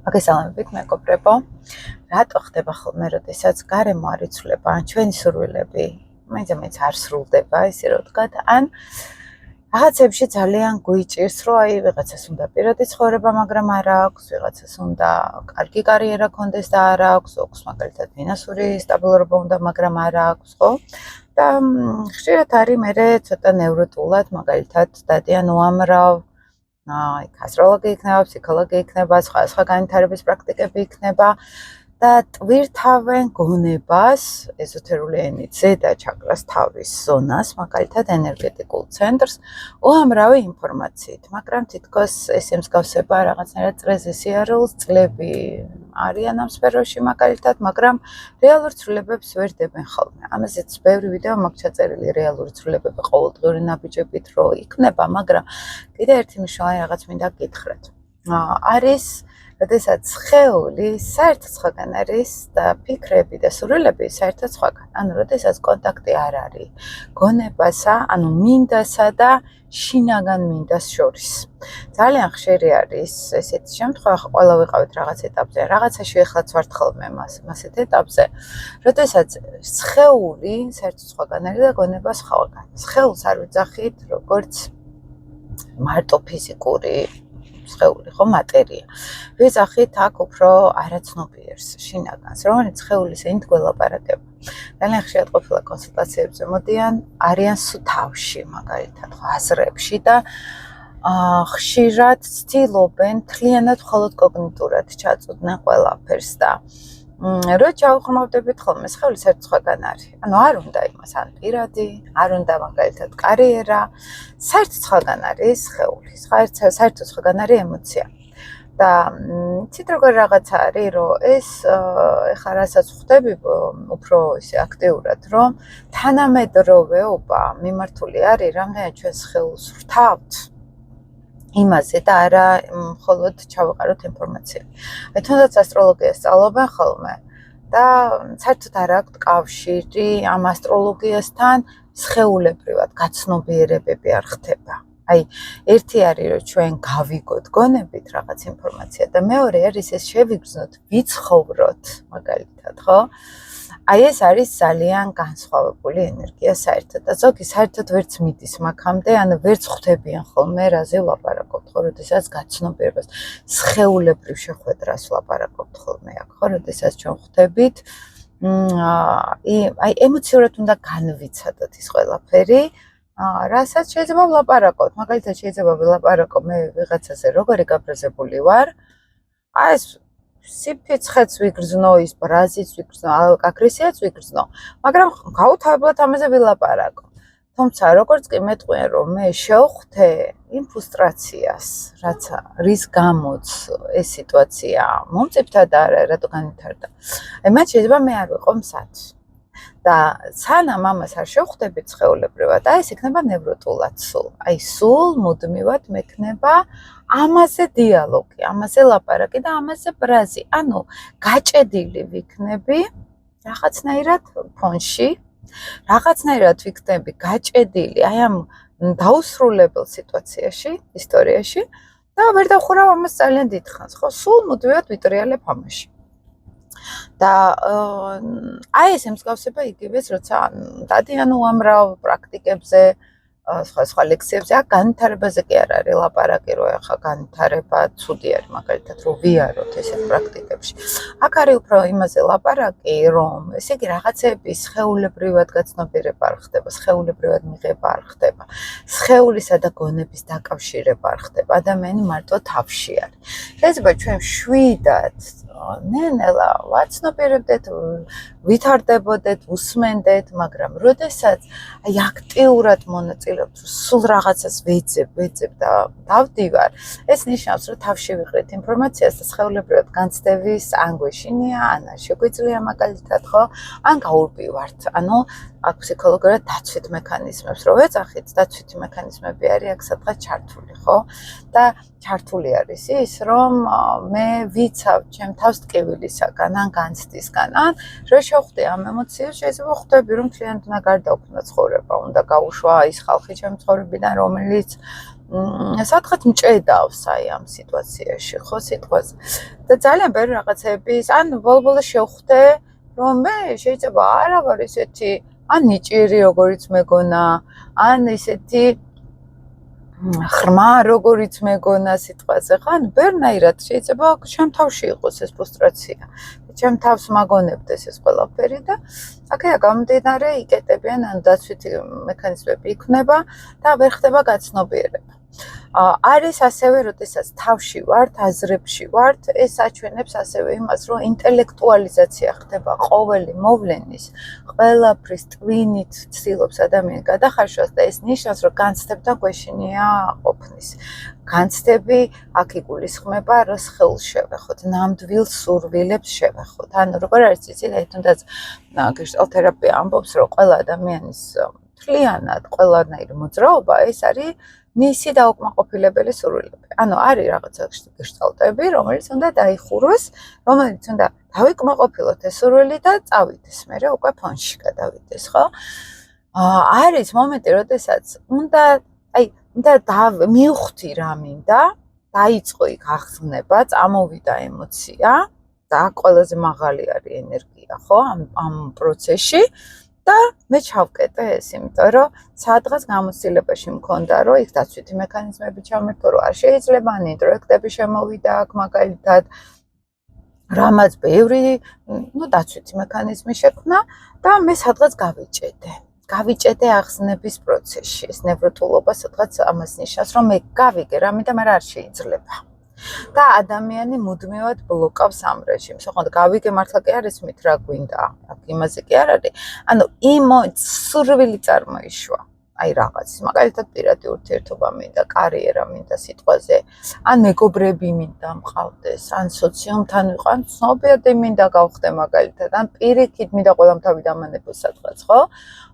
მოგესალმებით მეგობრებო. რატო ხდება ხოლმე, როდესაც გარემო არ იცვლება, ან ჩვენი სურვილები მაინც არ სრულდება, ისე რომ ვთქვათ, ან რაღაცებში ძალიან გვიჭირს, რომ ვიღაცას უნდა პირადი ცხოვრება, მაგრამ არ აქვს, ვიღაცას უნდა კარგი კარიერა ქონდეს და არ აქვს, ოქს მაგალითად ფინანსური სტაბილურობა უნდა, მაგრამ არ აქვს, ხო? და ხშირად არის მერე ცოტა ნევროტულად, მაგალითად დადიან უამრავ ასტროლოგი იქნება, ფსიქოლოგი იქნება, სხვა განვითარების პრაქტიკები იქნება და ტვირთავენ გონებას, ეზოთერული ენით ზედა ჩაკრას თავის ზონას, მაგალითად ენერგეტიკულ ცენტრს, უამრავი ინფორმაციით, მაგრამ თითქოს ეს ემსგავსება რაღაცნაირად წრეზე სიარულს, წლები არიან ამ სფეროში მაგალითად, მაგრამ რეალურ ცვლილებებს ვერ დებენ ხოლმე. ამაზეც ბევრი ვიდეო მაქვს ჩაწერილი რეალური ცვლილებები ყოველდღიური ნაბიჯებით რო იქნება, მაგრამ კიდე ერთი მნიშვნელოვანი რაღაც მინდა გითხრათ. არის როდესაც სხეული საერთოდ სხვაგან არის და ფიქრები და სურვილები საერთოდ სხვაგან. ანუ როდესაც კონტაქტი არ არის გონებასა, ანუ მინდასა და შინაგან მინდას შორის. ძალიან ხშირი არის ესეთი შემთხვევა, ყველა ვიყავით რაღაც ეტაპზე, რაღაცაში ეხლაც ვართ ხოლმე მასეთ ეტაპზე, როდესაც სხეული საერთოდ სხვაგან არის და გონება სხვაგან. სხეულს არ ვიძახით როგორც მარტო ფიზიკური სხეული, ხო, მატერია. ვიძახით აქ უფრო არაცნობიერს, შინაგანს, რომელიც სხეულის ენით გველაპარაკება. ძალიან ხშირად ყოფილა კონსულტაციებზე მოდიან, არიან სუთავში, მაგალითად, ხო, აზრებში და ხშირად ცდილობენ მთლიანად მხოლოდ კოგნიტურად ჩაწვდნენ ყველაფერს და რო ჩავხმავდებით ხოლმე, სხეული საერთოდ სხვაგან არის. ანუ არ უნდა იმას, ან პირადი, არ უნდა მაგალითად კარიერა, საერთოდ სხვაგან არის სხეული, საერთოდ სხვაგან არის ემოცია. და ცით როგორ რაღაცა არის, რომ ეს ეხლა რასაც ხვდები უფრო ისე აქტიურად, რომ თანამედროვეობა მიმართული არის, რამდენად ჩვენ სხეულს ვრთავთ იმაზე და არა მხოლოდ ჩავეყაროთ ინფორმაცია. თუნდაც ასტროლოგიას სწავლობენ ხოლმე და საერთოდ არ აქვს კავშირი ამ ასტროლოგიასთან სხეულებრივად გაცნობიერებები არ ხდება. აი, ერთი არის რომ ჩვენ გავიგოთ გონებით რაღაც ინფორმაცია და მეორე არის ეს შევიგრძნოთ, ვიცხოვროთ, მაგალითად, ხო? აი ეს არის ძალიან განსხვავებული ენერგია საერთოდ და ზოგი საერთოდ ვერც მიდის მაგამდე, ანუ ვერც ხვდებიან ხოლმე რაზე ვლაპარაკობთ, ხო, როდესაც გაცნობიერებას, სხეულებრივ შეხვედრას ვლაპარაკობთ ხოლმე აქ, ხო, როდესაც ჩვენ ხვდებით, აი ემოციურად უნდა განვიცადოთ ის ყველაფერი, რასაც შეიძლება ვლაპარაკოთ, მაგალითად შეიძლება ვლაპარაკო მე ვიღაცაზე როგორი გაბრაზებული ვარ, აი ეს სიფიცხეც ვიგრძნო, ის ბრაზიც ვიგრძნო, აგრესიაც ვიგრძნო, მაგრამ გაუთავებლად ამაზე ვილაპარაკო. თუმცა როგორც კი მეტყვიან, რომ მე შევხვდე იმ ფრუსტრაციას, რაც რის გამოც ეს სიტუაცია მომწიფდა და რატო განვითარდა. აი მათ შეიძლება მე არ ვიყო მსად. და სანამ ამას არ შევხვდებით სხეულებრივად, აი ეს იქნება ნევროტულად სულ. აი სულ მუდმივად მექნება ამაზე დიალოგი, ამაზე ლაპარაკი და ამაზე ბრაზი. ანუ გაჭედილი ვიქნები რაღაცნაირად ფონში, რაღაცნაირად ვიქნები გაჭედილი აი ამ დაუსრულებელ სიტუაციაში, ისტორიაში და ვერ დავხურავ ამას ძალიან დიდხანს, ხო? სულ მუდმივად ვიტრიალებ ამაში. და აი ეს ემსგავსება იგივეს, როცა დადიან უამრავ პრაქტიკებზე, სხვა ლექციებზე, აქ განვითარებაზე კი არ არის ლაპარაკი, რომ ახლა განვითარება ცუდი არის, მაგალითად, რომ ვიაროთ ესეთ პრაქტიკებში. აქ არის უფრო იმაზე ლაპარაკი, რომ ესე იგი რაღაცები სხეულებრივად გაცნობიერება არ ხდება, სხეულებრივად მიღება არ ხდება, სხეულისა და გონების დაკავშირება არ ხდება, ადამიანი მარტო თავში არის. შეიძლება ჩვენ შვიდად ნელა ვაცნობიერებდეთ, ვითარდებოდეთ, უსმენდეთ, მაგრამ როდესაც აი აქტიურად მონაწილეობთ, სულ რაღაცას ვეძებ და დავდივარ, ეს ნიშნავს, რომ თავში ვიყრით ინფორმაციას და სხეულებრივად განცდების ან გვეშინია, ან არ შეგვიძლია მაგალითად, ხო? ან გაურბივართ. ანუ აქ ფსიქოლოგიურად დაცვით მექანიზმებს რო ვეძახით, დაცვითი მექანიზმები არის აქ სადღაც ჩართული, ხო? და ჩართული არის ის, რომ მე ვიცავ ჩემ თავს ტკივილისაგან, ან განცდისგან, ან რო შევხვდე ამ ემოციას, შეიძლება ხვდები, რომ მთლიანად უნდა გარდაუქმნა ცხოვრება, უნდა გაუშვა ის ხალხი ჩემი ცხოვრებიდან, რომელიც სადღაც მჭედავს აი ამ სიტუაციაში, ხო სიტყვაზე. და ძალიან ბევრი რაღაცების, ან ბოლო-ბოლო შევხვდე, რომ მე შეიძლება არა ვარ ისეთი ან ნიჭიერი როგორიც მეგონა, ან ისეთი ხრმა როგორიც მეგონა სიტყვაზე, ხან ბევრნაირად შეიძლება ჩემ თავში იყოს ეს ფრუსტრაცია. ჩემ თავს მაგონებდეს ეს ყველაფერი და აქედან გამომდინარე იკეტებიან ან დაცვითი მექანიზმები იქნება და ვერ ხდება გაცნობიერება. არის ასევე, როდესაც თავში ვართ, აზრებში ვართ, ეს აჩვენებს ასევე იმას, რომ ინტელექტუალიზაცია ხდება ყოველი მოვლენის, ყველაფრის ტვინით ცდილობს ადამიანი გადახარშვას და ეს ნიშნავს, რომ განცდებთან გვეშინია ყოფნის. განცდები აქ იგულისხმება, რომ სხეულს შევეხოთ, ნამდვილ სურვილებს შევეხოთ. ანუ როგორ არის იცით, თუნდაც გეშტალთერაპია ამბობს, რომ ყველა ადამიანის მთლიანად ყველანაირი მოძრაობა ეს არის მისი დაუკმაყოფილებელი სურვილები. ანუ არის რაღაცა გეშტალტები, რომელიც უნდა დაიხუროს, რომელიც უნდა დავიკმაყოფილოთ ეს სურვილი და წავიდეს, მერე უკვე ფონში გადავიდეს, ხო? არის მომენტი, როდესაც უნდა მივხვდი რა მინდა, დაიწყო იქ აღზრნება, წამოვიდა ემოცია და ყველაზე მაღალი არის ენერგია, ხო? ამ პროცესში და მე ჩავკეტე ეს, იმიტომ რომ სადღაც გამოცდილებაში მქონდა, რომ იქ დაცვითი მექანიზმები ჩამერთო, რომ არ შეიძლება ან ინტროექტები შემოვიდა აქ მაგალითად, რამაც ბევრი, დაცვითი მექანიზმი შექმნა და მე სადღაც გავიჭედე აღზნების პროცესში. ეს ნევროტულობა სადღაც ამას ნიშნავს, რომ მე გავიგე რამე და მაგრამ არ შეიძლება. და ადამიანი მუდმივად ბლოკავს ამ რეჟიმს. ოღონდ გავიგე მართლა კი არ ესმით რა გვინდა. აქ იმაზე კი არ არის. ანუ სურვილი წარმოიშვა. აი რაღაც, მაგალითად პირადი ურთიერთობა მინდა, კარიერა მინდა სიტყვაზე, ან მეგობრები მინდა მყავდეს, ან სოციუმთან ვიყო, ან ცნობიერი მინდა გავხდე მაგალითად, ან პირიქით მინდა ყველამ თავი დამანებოს სადღაც, ხო?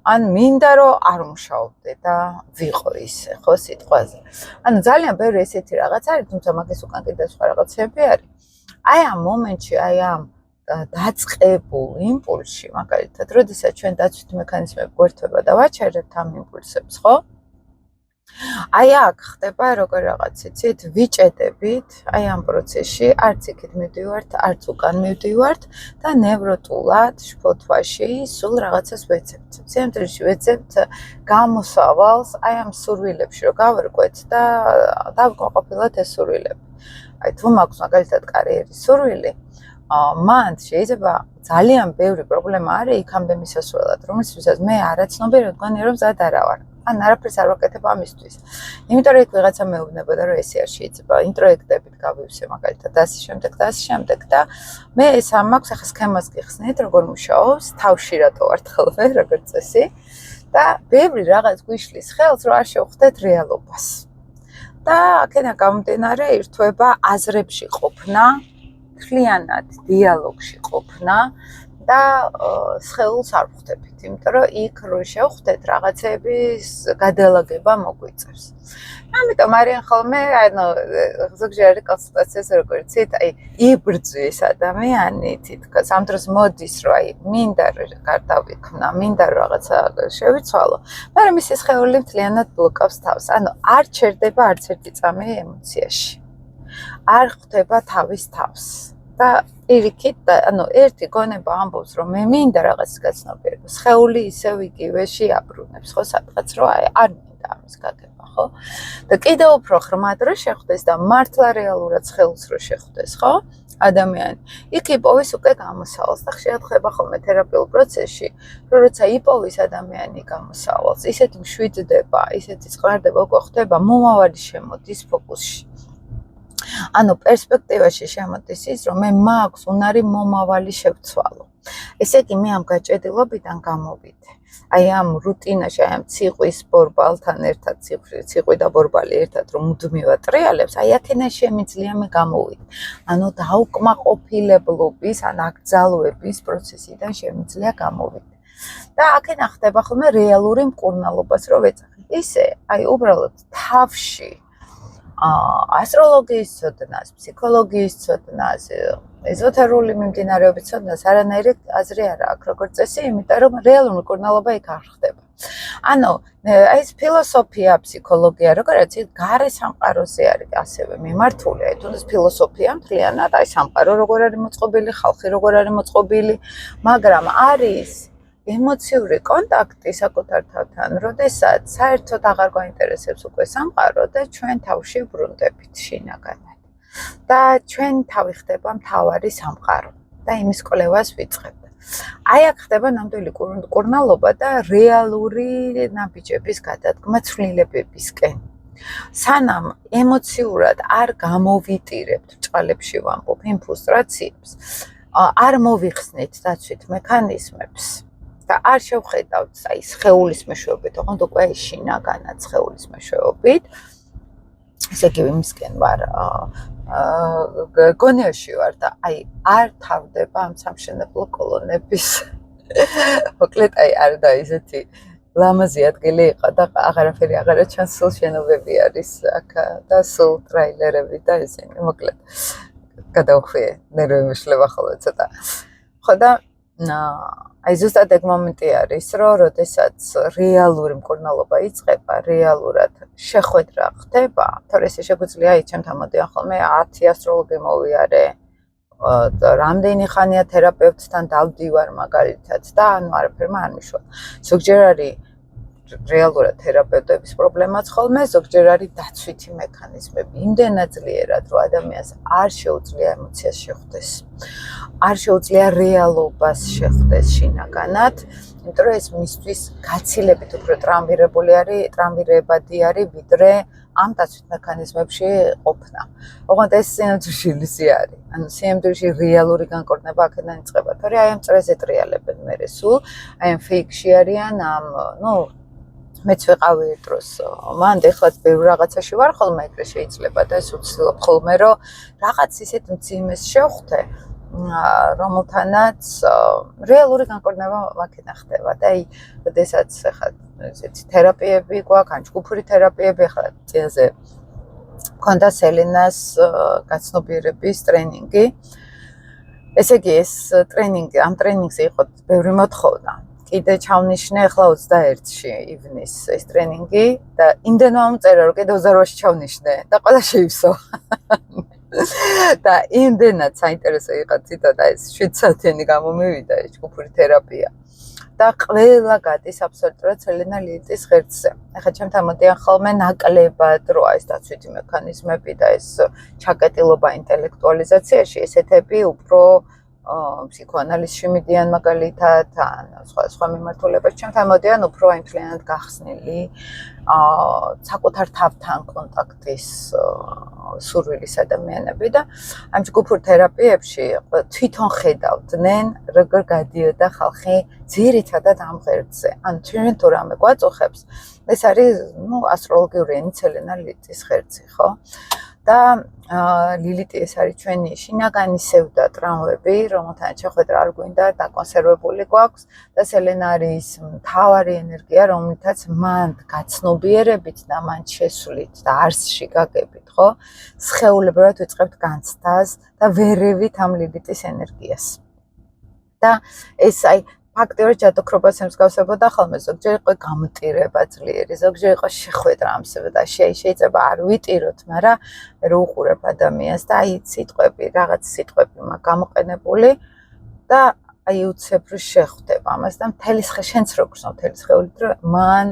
ან მინდა რომ არ მუშაობდე და ვიყო ისე, ხო, სიტყვაზე. ანუ ძალიან ბევრი ესეთი რაღაც არის, თუმცა მაგის უკან კიდევ სხვა რაღაცები არის. აი ამ მომენტში, აი ამ დაწყებულ იმპულსში, მაგალითად, როდესაც ჩვენ დაცვითი მექანიზმები გვერდება და ვაჩერებთ ამ იმპულსებს, ხო? აი აქ ხდება როგორ რაღაც, იცით, ვიჭედებით, აი ამ პროცესში, არც იქით მივდივართ, არც უკან მივდივართ და ნევროტულად შფოთვაში სულ რაღაცას ვეძებთ. ცენტრში ვეძებთ გამოსავალს, აი ამ სურვილებში, რომ გავერკვეთ და დავკმაყოფილოთ ეს სურვილები. აი თუ მაქვს მაგალითად კარიერის სურვილი, მან შეიძლება ძალიან ბევრი პრობლემა არის იქამდე მისასვლელად, რომელსაც მე არაცნობიერად მგონია რომ მზად არა ვარ. ან არაფერს არ ვაკეთებ ამისთვის. იმიტომ რომ იქ ვიღაცა მეუბნებოდა რომ ესე არ შეიძლება, ინტროექტებით გავივსე მაგალითად და ასე შემდეგ და მე ეს ამ მაქვს ახლა სქემას გიხსნით, როგორ მუშაობს, თავში რატო ვარ ხოლმე, როგორც წესი და ბევრი რაღაც გვიშლის ხელს რომ არ შევხვდეთ რეალობას. და აქედან გამომდინარე ირთვება აზრებში ყოფნა, მთლიანად დიალოგში ყოფნა და სხეულს არ ხვდებით, იმიტომ რომ იქ რო შევხვდეთ რაღაცების გადალაგება მოგვიწევს. ამიტომ არიან ხოლმე, ზოგჯერ კონსულტაციას როგორც იცით, იბრძვის ადამიანი თითქოს ამ დროს მოდის, რომ მინდა რომ გარდავიქმნა, მინდა რომ რაღაცა შევიცვალო, მაგრამ მისი სხეული მთლიანად ბლოკავს თავს. ანუ არ ჩერდება არც ერთი წამი ემოციაში. არ ხვდება თავის თავს. და პირიქით, ერთი გონება ამბობს, რომ მე მინდა რაღაცის გაცნობიერება. სხეული ისევ იგივე შეაბრუნებს, ხო, სადღაც რომ არ მინდა ამის გაგება, ხო? და კიდევ უფრო ღრმად რო შეხვდეს და მართლა რეალურად სხეულს რო შეხვდეს, ხო? ადამიანი. იქ იპოვის უკვე გამოსავალს და ხშირად ხდება ხოლმე თერაპიულ პროცესში, რომ როცა იპოვის ადამიანი გამოსავალს, ისეთი მშვიდდება, ისეთი წყარდება, უკვე ხდება მომავალი შემოდის ფოკუსში. ანუ პერსპექტივაში შემოდის ის, რომ მე მაქვს უნარი მომავალი შევცვალო. ესე იგი, მე ამ გაჭედილობიდან გამოვიდე. აი ამ რუტინაში, აი ამ ციყვის ბორბალთან ერთად, ციყვი და ბორბალი ერთად რომ მუდმივად ტრიალებს, აი აქედან შემიძლია მე გამოვიდე. ანუ დაუკმაყოფილებლობის, ან აკრძალვების პროცესიდან შემიძლია გამოვიდე. და აქედან ხდება ხოლმე რეალური მკურნალობას რო ვეძახით. ისე, აი უბრალოდ თავში ასტროლოგიის ცოდნას, ფსიქოლოგიის ცოდნას, ეზოთერული მიმდინარეობის ცოდნას არანაირი აზრი არ აქვს, როგორც წესი, იმიტომ რომ რეალური მკურნალობა იქ არ ხდება. ანუ ეს ფილოსოფია, ფსიქოლოგია, როგორც ის გარე სამყაროზე არის ასევე მიმართული. აი თუნდაც ფილოსოფია მთლიანად აი სამყარო როგორ არის მოწყობილი, ხალხი როგორ არის მოწყობილი, მაგრამ არის ემოციური კონტაქტი საკუთარ თავთან, როდესაც საერთოდ აღარ გვაინტერესებს უკვე სამყარო და ჩვენ თავში ბრუნდებით შინაგანად. და ჩვენ თავი ხდება მთავარი სამყარო და იმის კვლევას ვიწყებთ. აი აქ ხდება ნამდვილი კურნალობა და რეალური ნაბიჯების გადადგმა ცვლილებებისკენ. სანამ ემოციურად არ გამოვიტირებთ, ჭყალებში ვამბობ, იმ ფრუსტრაციებს, არ მოვიხსნით დაცვით მექანიზმებს და არ შევხედავთ აი სხეულის მეშვეობით, ოღონდ უკვე შინაგანად სხეულის მეშვეობით, ესე იგი იმისკენ ვარ გონიაში ვარ და აი არ თავდება ამ სამშენებლო კოლონების მოკლედ აი არ და ისეთი ლამაზი ადგილი იყო და აღარაფერი აღარა ჩანს, სულ შენობები არის აქ და სულ ტრეილერები და ისინი მოკლედ გადავხვიე ნერვები მეშლება ხოლმე ცოტა ხო და აი ზუსტად ეგ მომენტი არის რომ როდესაც რეალური მკურნალობა იწყება, რეალურად შეხვედრა ხდება, თორე ესე შეგვიძლია აი ჩემთან მოდიან ხოლმე 10 ასტროლოგი მოვიარე და რამდენი ხანია თერაპევტთან დავდივარ მაგალითად და ანუ არაფერმა არ მიშვა. ზოგჯერ არის რეალურად თერაპევტების პრობლემაც ხოლმე, ზოგჯერ არის დაცვითი მექანიზმები. იმდენად ძლიერად, რომ ადამიანს არ შეუძლია ემოციას შეხვდეს. არ შეუძლია რეალობას შეხვდეს შინაგანად, იმიტომ რომ ეს მისთვის გაცილებით უფრო ტრამვირებადი არის, ვიდრე ამ დაცვით მექანიზმებში ყოფნა. ოღონდ ეს სინამდვილეში ილუზია არის. ანუ სინამდვილეში რეალური განკორნება აქედან იწყება. თორე აი ამ წრეზე ტრიალებენ მერე სულ, აი ამ ფეიქში არიან ამ, მეც ვიყავი ერთ დროს მან ეხლაც ბევრ რაღაცაში ვარ ხოლმე, ეგრე შეიძლება და ეს უცდილობ ხოლმე, რომ რაღაც ისეთ მძიმეს შევხვდე, რომელთანაც რეალური განკორნება მაქედან ხდება და აი, როდესაც ახლა ესეთი თერაპიები გვაქვს, ან ჯგუფური თერაპიები, ახლა წინაზე მქონდა სელენას გაცნობიერების ტრენინგი. ესე იგი ეს ტრენინგი, ამ ტრენინგზე იყო ბევრი მოთხოვნა. კიდე ჩავნიშნე ახლა 21-ში ივნის ეს ტრენინგი და იმდენ მომწერა რომ კიდე 28-ში ჩავნიშნე და ყველა შეივსო. და იმდენად საინტერესო იყო თვითონ და ეს 7 საათიანი გამომივიდა ეს ჯგუფური თერაპია. და ყველა გადის აბსოლუტურად სელენა ლილიტის ღერძზე. ახლა ჩემთან მოდიან ხოლმე ნაკლებად რო ეს დაცვითი მექანიზმები და ეს ჩაკეტილობა ინტელექტუალიზაციაში, ესეთები უფრო ფსიქოანალიზში მიდიან მაგალითად, ან სხვა მიმართულებას ჩემთან მოდიან უფრო აი მთლიანად გახსნილი, საკუთარ თავთან კონტაქტის სურვილის ადამიანები და ამ ჯგუფურ თერაპიებში თვითონ ხედავდნენ, როგორ გადიოდა ხალხი ძირითადად ამ ღერძზე. ან ჩვენ თუ რამე გვაწუხებს, ეს არის, ასტროლოგიური ენით სელენა ლილიტის ღერძი, ხო? და ლილიტი ეს არის ჩვენი შინაგანი სევდა ტრამვები, რომელთანაც შეხვედრა არ გვინდა, დაკონსერვებული გვაქვს და სელენა არის მთავარი ენერგია, რომელთაც მან გაცნობიერებით და მან შესვლით და არსში გაგებით, ხო? სხეულებრივად ვიწყებთ განცდას და ვერევით ამ ლილიტის ენერგიას. და ეს აი ფაქტიურად ჯადოქრობას ემსგავსებოდა ხოლმე, ზოგჯერ იყო გამოტირება ძლიერი, ზოგჯერ იყო შეხვედრა ამსებდა და შეიძლება არ ვიტიროთ, მაგრამ რო უყურებ ადამიანს და აი სიტყვები, რაღაც სიტყვები მაგ გამოყენებული და აი უცებ რო შეხვდება ამას და მთელი შენც რო გრძნო მთელი სხეულით, რომ მან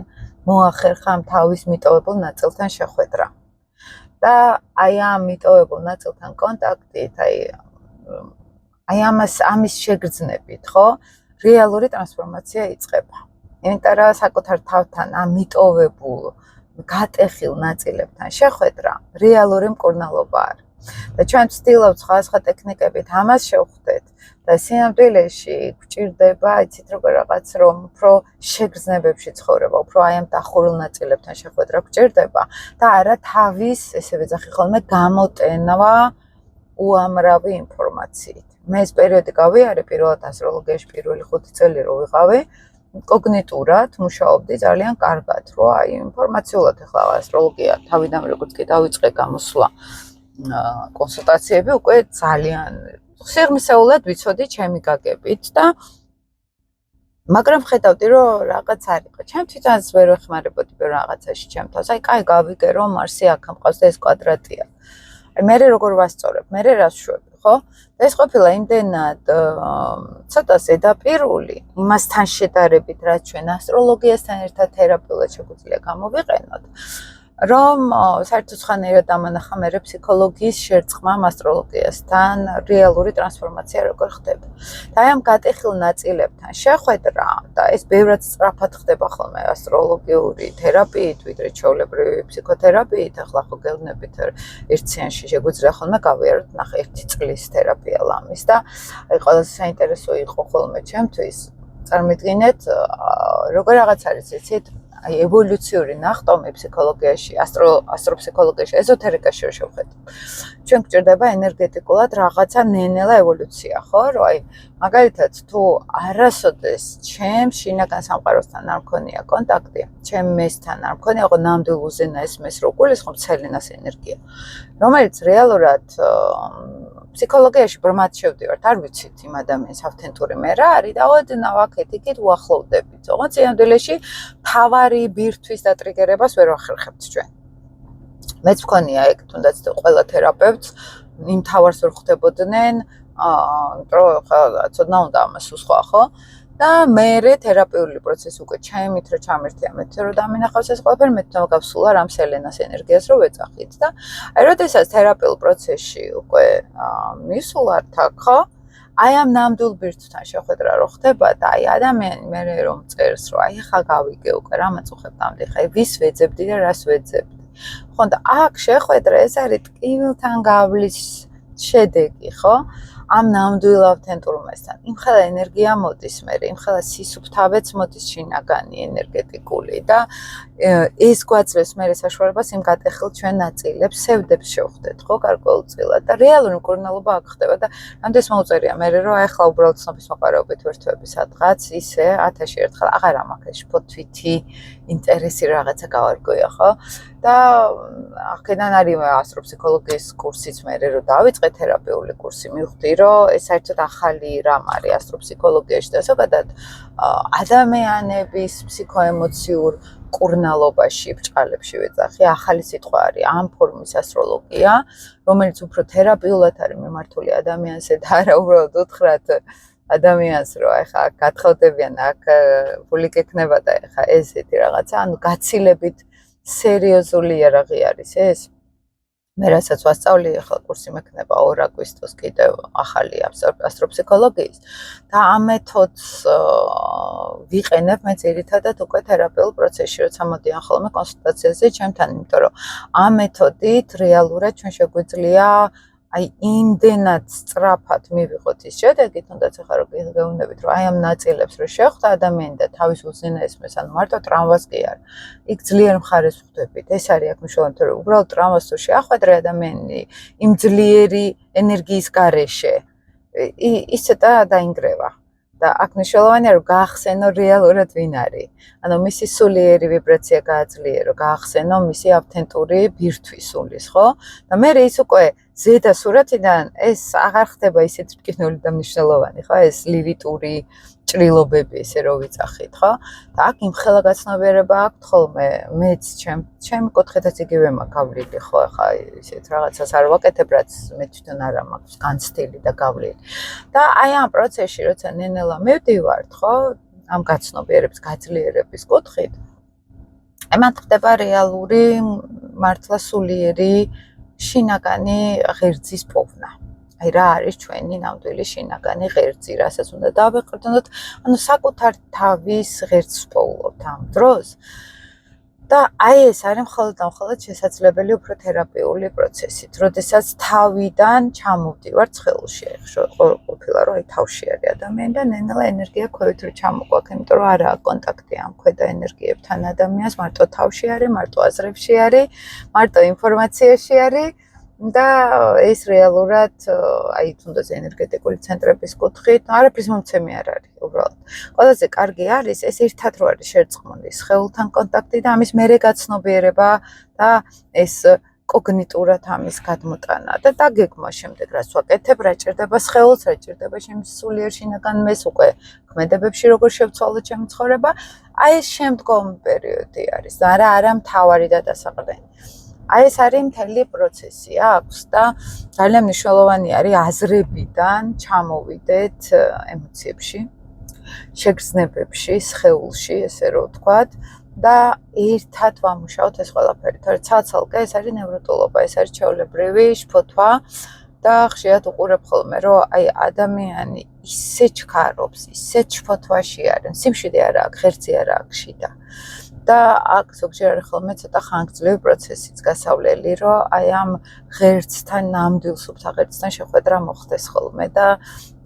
მოახერხა ამ თავის მიტოვებულ ნაწილთან შეხვედრა. და აი ამ მიტოვებულ ნაწილთან კონტაქტით, აი ამის შეგრძნებით, ხო? რეალური ტრანსფორმაცია იწყება. იმიტომ რომ საკუთარ თავთან ამ მიტოვებულ გატეხილ ნაწილებთან შეხვედრა რეალური მკურნალობა არის. და ჩვენ ვცდილობთ სხვა ტექნიკებით ამას შევხვდეთ და სინამდვილეში გვჭირდება, იცით როგორ რაღაც რომ უფრო შეგრძნებებში ცხოვრება, უფრო აი ამ დახურულ ნაწილებთან შეხვედრა გვჭირდება და არა თავის, ესე ვეძახი ხოლმე, გამოტენა უამრავი ინფორმაციით. მე ეს პერიოდი გავიარე პირველად ასტროლოგიაში პირველი 5 წელი რო ვიყავი, კოგნიტურად მუშაობდი ძალიან კარგად, რომ აი ინფორმაციულად ახლა ასტროლოგია თავიდან როგორც კი დავიწყე გამოსვლა კონსულტაციები უკვე ძალიან სიღრმისეულად ვიცოდი ჩემი გაგებით და მაგრამ ხედავდი რომ რაღაც არ იყო. ჩემ თვითონაც ვერ ვეხმარებოდი რაღაცაში ჩემ თავს. აი, კაი, გავიგე რომ მარსი აქ მყავს და ეს კვადრატია. აი, მე როგორ ვასწორებ? მე რას შვები, ხო? ეს ყოფილა იმდენად ცოტა ზედაპირული, იმასთან შედარებით, რაც ჩვენ ასტროლოგიასთან ერთად თერაპიულად შეგვიძლია გამოვიყენოთ. რომ საერთოდ ხანერად ამანახა მე ფსიქოლოგიის შერწყმა ასტროლოგიასთან რეალური ტრანსფორმაცია როგორ ხდება. და აი ამ გატეხილ ნაწილებთან შეხვედრა და ეს ბევრად სწრაფად ხდება ხოლმე ასტროლოგიური თერაპიით, ვიდრე ჩვეულებრივი ფსიქოთერაპიით. ახლა ხო გეუბნებით ერთ სეანსში შეგვიძლია ხოლმე გავიაროთ ნახე 1 წლის თერაპია ლამის და აი ყველაზე საინტერესო იყო ხოლმე ჩემთვის წარმოიდგინეთ როგორ რაღაც არის იცით აი ევოლუციური ნახტომი ფსიქოლოგიაში, ასტროფსიქოლოგიაში, ეზოთერიკაში შევხედოთ. ჩვენ გვჭირდება ენერგეტიკულად რაღაცა ნენელა ევოლუცია, ხო? რომ აი მაგალითად თუ არასოდეს ჩემ შინაგან სამყაროსთან არ მქონია კონტაქტი, ჩემ მესთან არ მქონია, ხო ნამდვილ უზენაეს მეს რო გულისხმობ ცელენას ენერგია, რომელიც რეალურად ფსიქოლოგიაში ბრმად შევდივართ, არ ვიცით იმ ადამიანს ავთენტური მე რა არის და ოდნავ აქეთ იქით უახლოვდებით. ოღონდ სინამდვილეში თავარი ბირთვის დატრიგერებას ვერ ვახერხებთ ჩვენ. მეც მქონია ეგ თუნდაც ყველა თერაპევტს იმ თავარს ვერ ხვდებოდნენ, რომ ცოდნა უნდა ამას უსხვა, ხო? და მე თერაპიული პროცესი უკვე ჩემით რო ჩამერთია მეთქე რომ დამინახავს ეს ყველაფერი მე თვითონ გავსულა რამ სელენას ენერგიას რო ვეძახით და აი როდესაც თერაპიულ პროცესში უკვე მისულართ აქ ხო აი ამ ნამდვილ ბირთვთან შეხვედრა რო ხდება და აი ადამიანი მე რომ წერს რომ აი ხა გავიგე უკვე რა მაწუხებთ ამდენ ხა ვის ვეძებდი და რას ვეძებდი ხო და აქ შეხვედრა ეს არის ტკივილთან გავლის შედეგი ხო ამ ნამდვილ ავთენტურ მასთან. იმხელა ენერგია მოდის მე, იმხელა სისუფთავეც მოდის შინაგანი ენერგეტიკული და ეს გვაძლევს მე საშუალებას იმ გატეხილ ჩვენ ნაწილებს, სევდებს შევხვდეთ, ხო, გარკვეულწილად და რეალური მკურნალობა აქ ხდება და ამდენს მოუწერია მე რომ აი ახლა უბრალოდ ცნობის მოყარებით ვერთვები სადღაც ისე 1000-ში ერთხელ აღარ ამაქვს ფოთვითი ინტერესი რაღაცა გავარკვია, ხო? და აქედან არის ასტროფსიქოლოგიის კურსიც მე რომ დავიწყე თერაპიული კურსი მივხვდი რომ ეს საერთოდ ახალი რამ არის ასტროფსიქოლოგიაში და ზოგადად ადამიანების ფსიქოემოციურ კურნალობაში ბრჭყალებში ვეძახი ახალი სიტყვა არის ამ ფორმის ასტროლოგია რომელიც უფრო თერაპიულად არის მიმართული ადამიანზე და არა უბრალოდ უთხრათ ადამიანს რომ ეხა გათხოვდებიან აქ ფული გექნება და ეხა ესეთი რაღაცა ანუ გაცილებით სერიოზული იარაღი არის ეს. მე რასაც ვასწავლი ახლა კურსი მექნება 2 აგვისტოს კიდევ ახალი ასტროფსიქოლოგიის და ამ მეთოდს ვიყენებ მე ძირითადად უკვე თერაპიულ პროცესში როცა მოდიან ხოლმე კონსულტაციაზე ჩემთან, იმიტომ რომ ამ მეთოდით რეალურად ჩვენ შეგვიძლია აი იმდენად სწრაფად მივიღოთ ის შედეგი, თუნდაც ახლა რომ გეუბნებით რომ აი ამ ნაწილებს რო შეხვდა ადამიანი და თავის უზენაეს მეს ან მარტო ტრამვას კი არ. იქ ძლიერ მხარეს ვხვდებით. ეს არის აქ მნიშვნელოვანი, რომ უბრალოდ ტრამვას თუ შეახვედრე ადამიანი იმ ძლიერი ენერგიის გარეშე ის ცოტა დაინგრევა. და აქ მნიშვნელოვანია რომ გაახსენო რეალურად ვინ არის. ანუ მისი სულიერი ვიბრაცია გააძლიერო, გაახსენო მისი ავთენტური ბირთვის სულის, ხო? და მე ის უკვე ზედა სურათიდან ეს აღარ ხდება ისეთ რკინული და მნიშვნელოვანი, ხო? ეს ლილიტური ჭრილობები ესე რომ ვიძახით, ხო? და აქ იმხელა გაცნობიერება აქვს ხოლმე მეც ჩემი კუთხითაც იგივე მაქვს გავლილი, ხო? ახლა ისეთ რაღაცას არ ვაკეთებ, რაც მე თვითონ არ მაქვს განცდილი და გავლილი. და აი ამ პროცესში როცა ნენელა მივდივართ, ხო? ამ გაცნობიერების გაძლიერების კუთხით. აი მან ხდება რეალური მართლა სულიერი შინაგანი ღერძის პოვნა. აი რა არის ჩვენი ნამდვილი შინაგანი ღერძი, რასაც უნდა დავეყრდნოთ, ანუ საკუთარ თავის ღერძს პოულობთ ამ დროს. და აი ეს არის მხოლოდ შესაძლებელი უფრო თერაპიული პროცესით, როდესაც თავიდან ჩამოვდივართ ცხელში, ყოფილა რომ აი თავში არის ადამიანი და ნენელა ენერგია ქვევით რო ჩამოგვაქვს, იმიტომ რომ არა კონტაქტი ამ ქვედა ენერგიებთან ადამიანს, მარტო თავში არის, მარტო აზრებში არის, მარტო ინფორმაციაში არის და ეს რეალურად აი თუნდაც ენერგეტიკული ცენტრების კუთხით არაფრის მომცემი არ არის უბრალოდ. ყველაზე კარგი არის ეს ერთად რო არის შერწყმული სხეულთან კონტაქტი და ამის მერე გაცნობიერება და ეს კოგნიტურად ამის გადმოტანა და დაგეგმა შემდეგ რაც ვაკეთებ, რა ჭირდება სხეულს, რა ჭირდება ჩემს სულიერ შინაგან მეს უკვე ქმედებებში როგორ შევცვალო ჩემი ცხოვრება, აი ეს შემდგომი პერიოდი არის. არა მთავარი და დასაყრდენი. აი ეს არის მთელი პროცესი აქვს და ძალიან მნიშვნელოვანი არის აზრებიდან ჩამოვიდეთ ემოციებში, შეგრძნებებში, სხეულში, ესე რომ ვთქვათ. და ერთად ვამუშაოთ ეს ყველაფერი. თორე ცალ-ცალკე ეს არის ნევროტოლოგია, ეს არის ჩვეულებრივი შფოთვა და ხშირად უყურებ ხოლმე, რომ აი ადამიანი ისე ჩქარობს, ისე შფოთვაში არის, სიმშვიდე არა აქვს, ღერძი არა აქვს შიდა. და აქ ზოგჯერ არის ხოლმე ცოტა ხანგრძლივი პროცესიც გასავლელი, რომ აი ამ ღერძთან, ნამდვილ სუფთა ღერძთან შეხვედრა მოხდეს ხოლმე და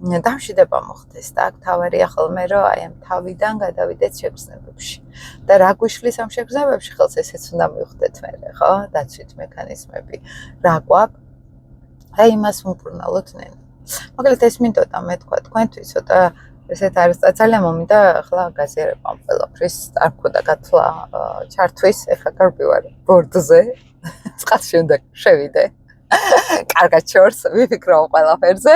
დამშვიდება მოხდეს და აქ თავარია ხოლმე რომ აი ამ თავიდან გადავიდეთ შეგრძნებებში და რა გვიშლის ამ შეგრძნებებში ხელს ესეც უნდა მივხვდეთ მე ხო დაცვით მექანიზმები რა გვაქვს აი იმას მოპრუნალოთ ნენ მაგალითად ეს მინდოდა მე თქვა თქვენთვის ცოტა ესეთ არის ძალიან მომინდა ახლა გაზიარება ამ ყველაფრის არ მქონდა გათვლა ჩართვის ეხლა გარბივარ ბორდზე წყალში უნდა შევიდე კარგად შორს ვიფიქრობ ყველაფერზე.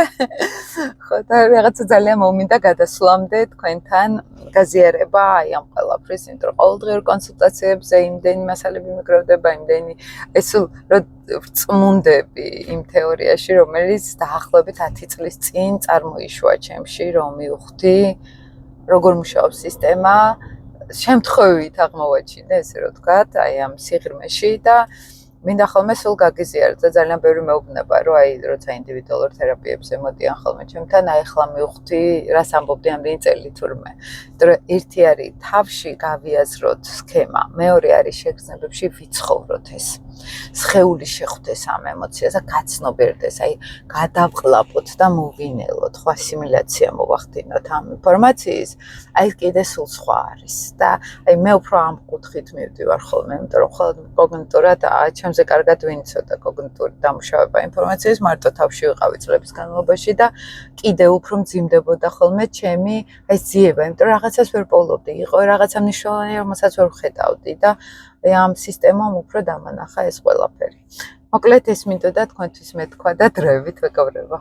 ხო და რაღაცა ძალიან მომინდა გადასვლამდე თქვენთან გაზიარება აი ამ ყველაფრის, იმიტომ რომ ყოველდღიურ კონსულტაციებზე იმდენი მასალები მიგროვდება, იმდენი ეს წმუნდები იმ თეორიაში, რომელიც დაახლოებით 10 წლის წინ წარმოიშვა ჩემში, რომ მივხვდი როგორ მუშაობს სისტემა, შემთხვევით აღმოვაჩინე, ესე რომ ვთქვათ, აი ამ სიღრმეში და მინდა ხოლმე სულ გაგიზიაროთ და ძალიან ბევრი მეუბნება, რომ აი როცა ინდივიდუალურ თერაპიებზე მოდიან ხოლმე ჩემთან, აი ახლა მივხვდი, რას ამბობდი ამდენი წელი თურმე. იმიტომ რომ ერთი არის თავში გავიაზროთ სქემა, მეორე არის შეგრძნებებში ვიცხოვროთ ეს. სხეული შეხვდეს ამ ემოციას და გაცნობიერდეს, აი გადავყლაპოთ და მოვინელოთ, ხო ასიმილაცია მოვახდინოთ ამ ინფორმაციის, აი კიდე სულ სხვა არის და აი მე უფრო ამ კუთხით მივდივარ ხოლმე, იმიტომ რომ ხოლმე კოგნიტურად ჩემზე კარგად ვინცოდა კოგნიტური დამუშავება ინფორმაციის, მარტო თავში ვიყავი წლების განმავლობაში და კიდე უფრო მძიმდებოდა ხოლმე ჩემი აი ძიება, იმიტომ რომ რაღაცას ვერ პოულობდი, იყო რაღაცა მნიშვნელოვანი, რომელსაც ვერ ვხედავდი და ამ სისტემამ უფრო დამანახა ეს ყველაფერი. მოკლედ ეს მინდოდა თქვენთვის მეთქვა და დროებით მეგობრებო.